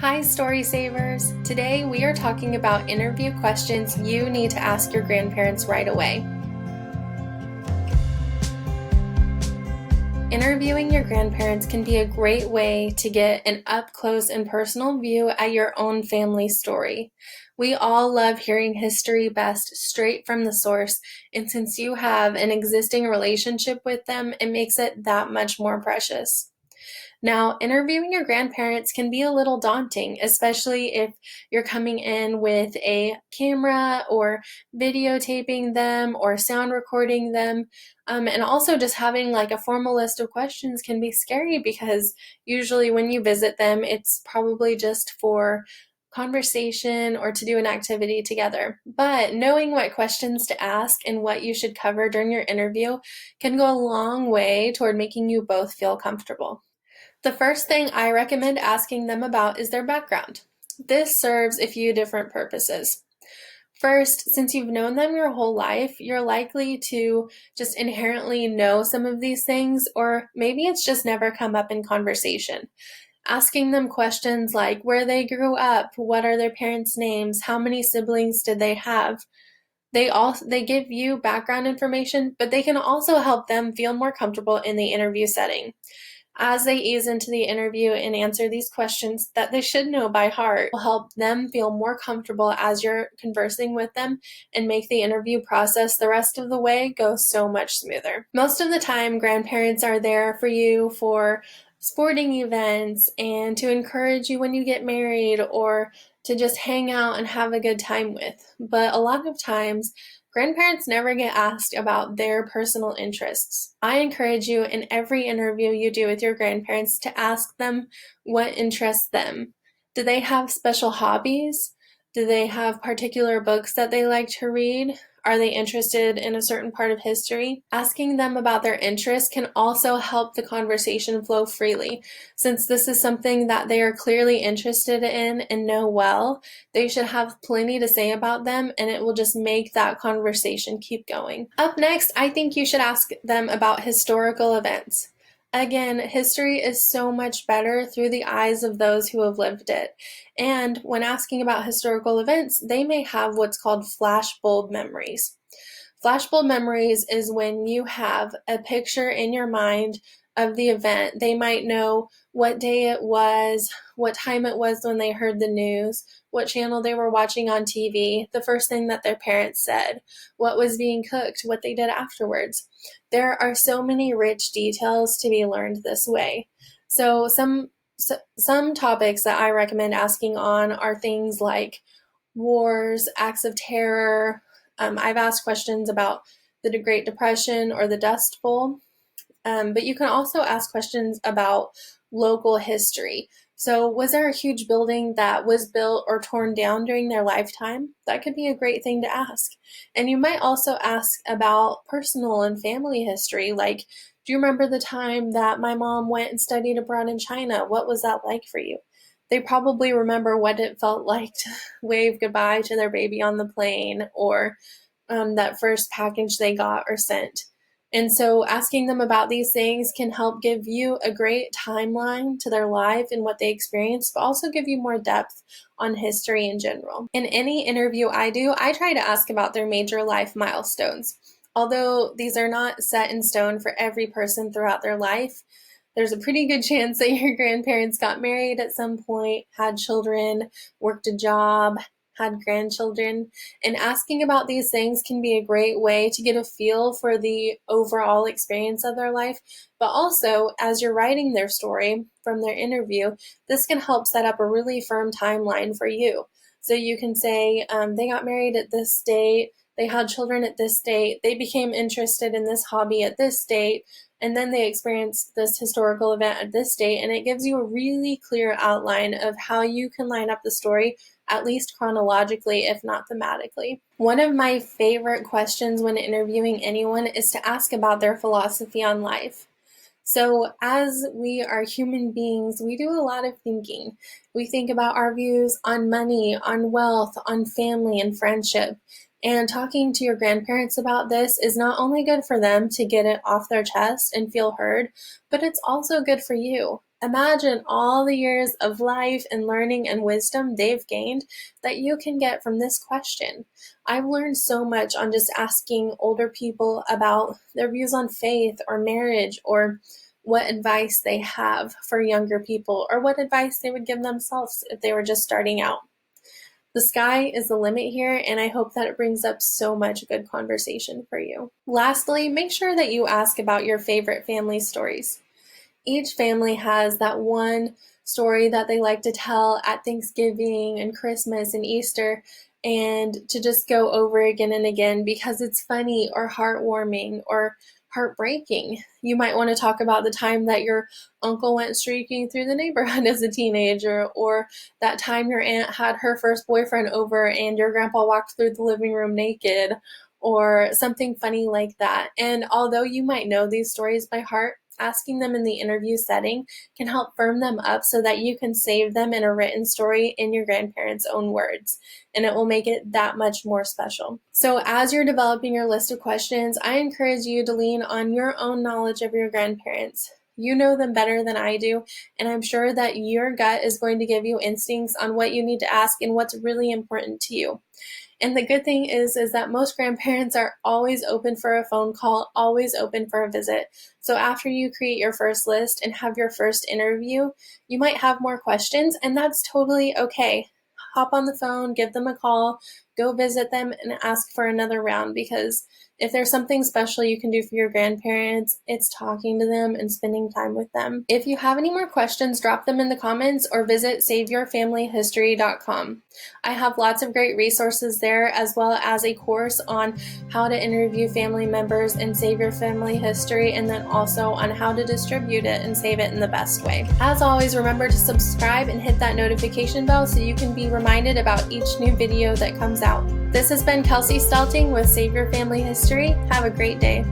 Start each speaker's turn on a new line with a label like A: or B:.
A: Hi, Story Savers! Today we are talking about interview questions you need to ask your grandparents right away. Interviewing your grandparents can be a great way to get an up close and personal view at your own family story. We all love hearing history best straight from the source, and since you have an existing relationship with them, it makes it that much more precious. Now, interviewing your grandparents can be a little daunting, especially if you're coming in with a camera or videotaping them or sound recording them. And also, just having like a formal list of questions can be scary because usually when you visit them, it's probably just for conversation or to do an activity together. But knowing what questions to ask and what you should cover during your interview can go a long way toward making you both feel comfortable. The first thing I recommend asking them about is their background. This serves a few different purposes. First, since you've known them your whole life, you're likely to just inherently know some of these things, or maybe it's just never come up in conversation. Asking them questions like where they grew up, what are their parents' names, how many siblings did they have, they give you background information, but they can also help them feel more comfortable in the interview setting. As they ease into the interview and answer these questions that they should know by heart, will help them feel more comfortable as you're conversing with them and make the interview process the rest of the way go so much smoother. Most of the time, grandparents are there for you for sporting events and to encourage you when you get married or to just hang out and have a good time with. But a lot of times, grandparents never get asked about their personal interests. I encourage you in every interview you do with your grandparents to ask them what interests them. Do they have special hobbies? Do they have particular books that they like to read? Are they interested in a certain part of history? Asking them about their interests can also help the conversation flow freely. Since this is something that they are clearly interested in and know well, they should have plenty to say about them, and it will just make that conversation keep going. Up next, I think you should ask them about historical events. Again, history is so much better through the eyes of those who have lived it. And when asking about historical events, they may have what's called flashbulb memories. Flashbulb memories is when you have a picture in your mind of the event. They might know what day it was, what time it was when they heard the news, what channel they were watching on TV, the first thing that their parents said, what was being cooked, what they did afterwards. There are so many rich details to be learned this way. Some topics that I recommend asking on are things like wars, acts of terror. I've asked questions about the Great Depression or the Dust Bowl, but you can also ask questions about local history. So, was there a huge building that was built or torn down during their lifetime? That could be a great thing to ask. And you might also ask about personal and family history, like, do you remember the time that my mom went and studied abroad in China? What was that like for you? They probably remember what it felt like to wave goodbye to their baby on the plane or that first package they got or sent. And so asking them about these things can help give you a great timeline to their life and what they experienced, but also give you more depth on history in general. In any interview I do, I try to ask about their major life milestones. Although these are not set in stone for every person throughout their life, there's a pretty good chance that your grandparents got married at some point, had children, worked a job, had grandchildren, and asking about these things can be a great way to get a feel for the overall experience of their life. But also, as you're writing their story from their interview, this can help set up a really firm timeline for you. So you can say, they got married at this date, they had children at this date, they became interested in this hobby at this date, and then they experienced this historical event at this date, and it gives you a really clear outline of how you can line up the story, at least chronologically, if not thematically. One of my favorite questions when interviewing anyone is to ask about their philosophy on life. So, as we are human beings, we do a lot of thinking. We think about our views on money, on wealth, on family, and friendship. And talking to your grandparents about this is not only good for them to get it off their chest and feel heard, but it's also good for you. Imagine all the years of life and learning and wisdom they've gained that you can get from this question. I've learned so much on just asking older people about their views on faith or marriage, or what advice they have for younger people, or what advice they would give themselves if they were just starting out. The sky is the limit here, and I hope that it brings up so much good conversation for you. Lastly, make sure that you ask about your favorite family stories. Each family has that one story that they like to tell at Thanksgiving and Christmas and Easter, and to just go over again and again because it's funny or heartwarming or heartbreaking. You might want to talk about the time that your uncle went streaking through the neighborhood as a teenager, or that time your aunt had her first boyfriend over and your grandpa walked through the living room naked, or something funny like that. And although you might know these stories by heart, asking them in the interview setting can help firm them up so that you can save them in a written story in your grandparents' own words, and it will make it that much more special. So as you're developing your list of questions, I encourage you to lean on your own knowledge of your grandparents. You know them better than I do, and I'm sure that your gut is going to give you instincts on what you need to ask and what's really important to you. And the good thing is that most grandparents are always open for a phone call, always open for a visit. So after you create your first list and have your first interview, you might have more questions, and that's totally okay. Hop on the phone, give them a call, go visit them, and ask for another round, because if there's something special you can do for your grandparents, it's talking to them and spending time with them. If you have any more questions, drop them in the comments or visit SaveYourFamilyHistory.com. I have lots of great resources there, as well as a course on how to interview family members and save your family history, and then also on how to distribute it and save it in the best way. As always, remember to subscribe and hit that notification bell so you can be reminded about each new video that comes out. This has been Kelsey Stelting with Save Your Family History. Have a great day.